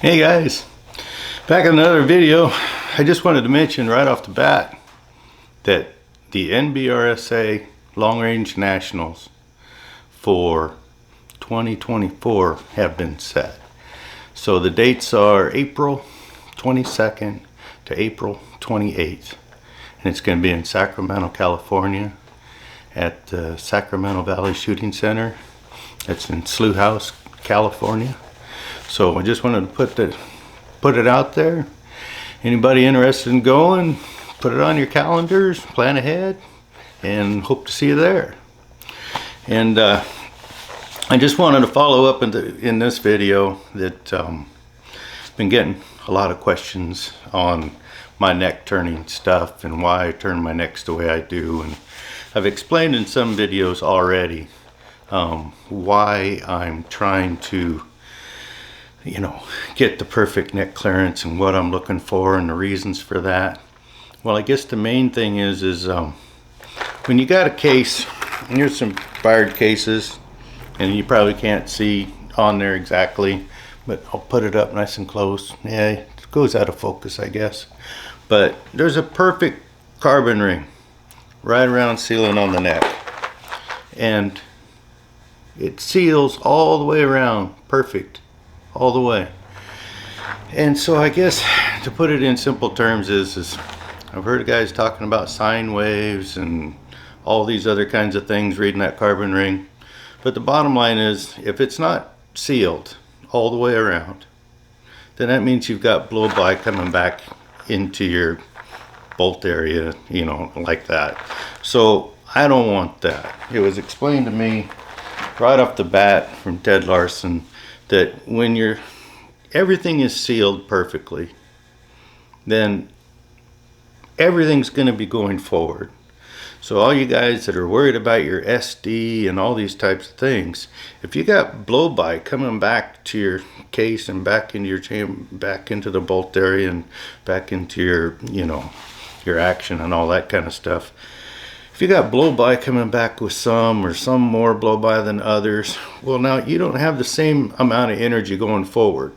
Hey guys, back in another video. I just wanted to mention right off the bat that the NBRSA Long Range Nationals for 2024 have been set. So the dates are April 22nd to April 28th. And it's going to be in Sacramento, California at the Sacramento Valley Shooting Center. It's in Slough House, California. So I just wanted to put it out there. Anybody interested in going, put it on your calendars, plan ahead, and hope to see you there. And I just wanted to follow up in this video that been getting a lot of questions on my neck turning stuff and why I turn my necks the way I do. And I've explained in some videos already why I'm trying to get the perfect neck clearance and what I'm looking for and the reasons for that. Well, I guess the main thing is when you got a case, and here's some fired cases, and you probably can't see on there exactly, but I'll put it up nice and close. Yeah, it goes out of focus, I guess. But there's a perfect carbon ring right around sealing on the neck, and it seals all the way around, perfect, all the way. And so I guess to put it in simple terms is I've heard guys talking about sine waves and all these other kinds of things reading that carbon ring, but the bottom line is if it's not sealed all the way around, then that means you've got blow-by coming back into your bolt area, like that. So I don't want that. It was explained to me right off the bat from Ted Larson that when everything is sealed perfectly, then everything's going to be going forward. So all you guys that are worried about your SD and all these types of things, if you got blow-by coming back to your case and back into your chamber, back into the bolt area and back into your, your action and all that kind of stuff, if you got blow-by coming back with some more blow-by than others, well, now you don't have the same amount of energy going forward,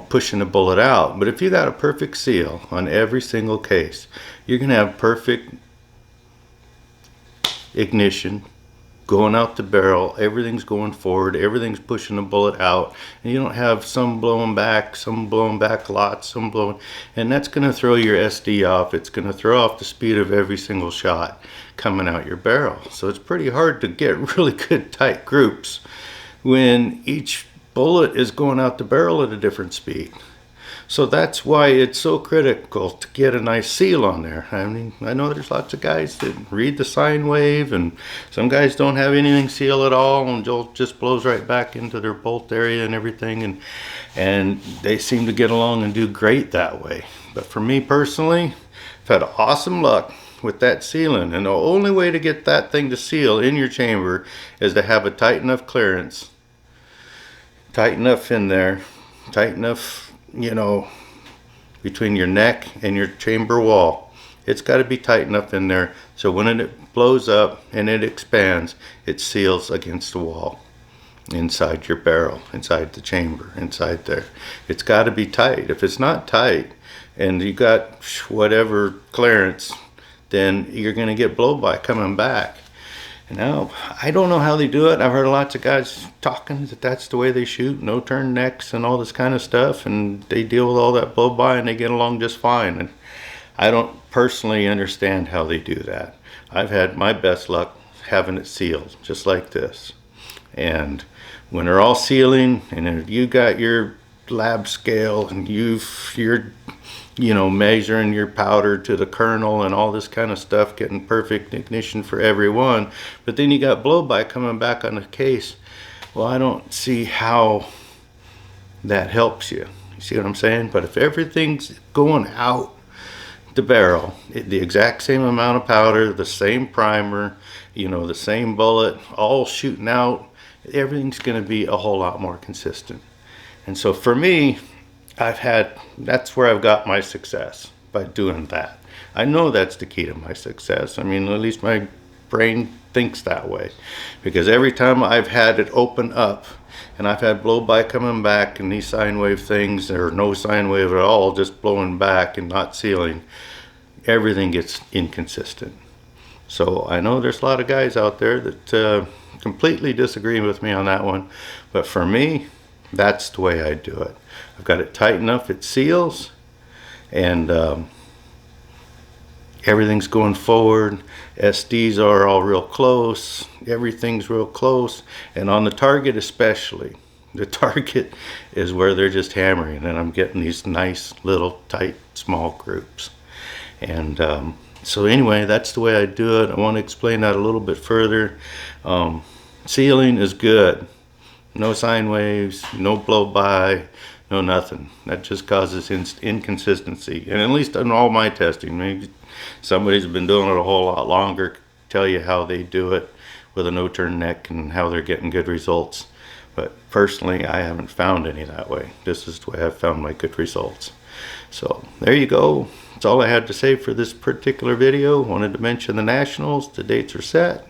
pushing the bullet out. But if you got a perfect seal on every single case, you're going to have perfect ignition going out the barrel, everything's going forward, everything's pushing the bullet out, and you don't have some blowing back lots, some blowing, and that's going to throw your SD off. It's going to throw off the speed of every single shot coming out your barrel. So it's pretty hard to get really good tight groups when each bullet is going out the barrel at a different speed. So that's why it's so critical to get a nice seal on there. I mean, I know there's lots of guys that read the sine wave, and some guys don't have anything seal at all, and it just blows right back into their bolt area and everything, and they seem to get along and do great that way. But for me personally, I've had awesome luck with that sealing, and the only way to get that thing to seal in your chamber is to have a tight enough clearance, tight enough in there, tight enough between your neck and your chamber wall. It's got to be tight enough in there so when it blows up and it expands, it seals against the wall inside your barrel, inside the chamber, inside there. It's got to be tight. If it's not tight and you got whatever clearance, then you're going to get blow-by coming back. Now, I don't know how they do it. I've heard lots of guys talking that that's the way they shoot, no turn necks and all this kind of stuff, and they deal with all that blow-by and they get along just fine. And I don't personally understand how they do that. I've had my best luck having it sealed, just like this. And when they're all sealing, and if you got your lab scale and you're measuring your powder to the kernel and all this kind of stuff, getting perfect ignition for every one, but then you got blow-by coming back on the case. Well, I don't see how that helps you. You see what I'm saying? But if everything's going out the barrel, the exact same amount of powder, the same primer, the same bullet, all shooting out, everything's going to be a whole lot more consistent. And so for me, that's where I've got my success, by doing that. I know that's the key to my success. I mean, at least my brain thinks that way, because every time I've had it open up and I've had blow by coming back and these sine wave things, or no sine wave at all, just blowing back and not sealing, everything gets inconsistent. So I know there's a lot of guys out there that completely disagree with me on that one, but for me, that's the way I do it. I've got it tight enough it seals, and everything's going forward. SDs are all real close, everything's real close, and on the target especially, the target is where they're just hammering, and I'm getting these nice little tight small groups. And so anyway, that's the way I do it. I want to explain that a little bit further. Sealing is good. No sine waves, no blow by, no nothing. That just causes inconsistency. And at least in all my testing, maybe somebody's been doing it a whole lot longer, tell you how they do it with a no-turn neck and how they're getting good results. But personally, I haven't found any that way. This is the way I've found my good results. So there you go. That's all I had to say for this particular video. Wanted to mention the Nationals, the dates are set,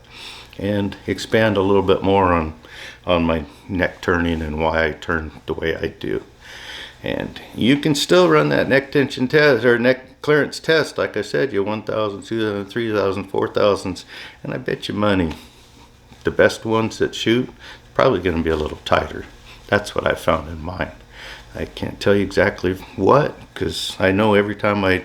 and expand a little bit more on my neck turning and why I turn the way I do. And you can still run that neck tension test or neck clearance test, like I said, your 1,000, 2,000, 3,000, 4,000s, and I bet you money the best ones that shoot probably going to be a little tighter. That's what I found in mine. I can't tell you exactly what, because I know every time I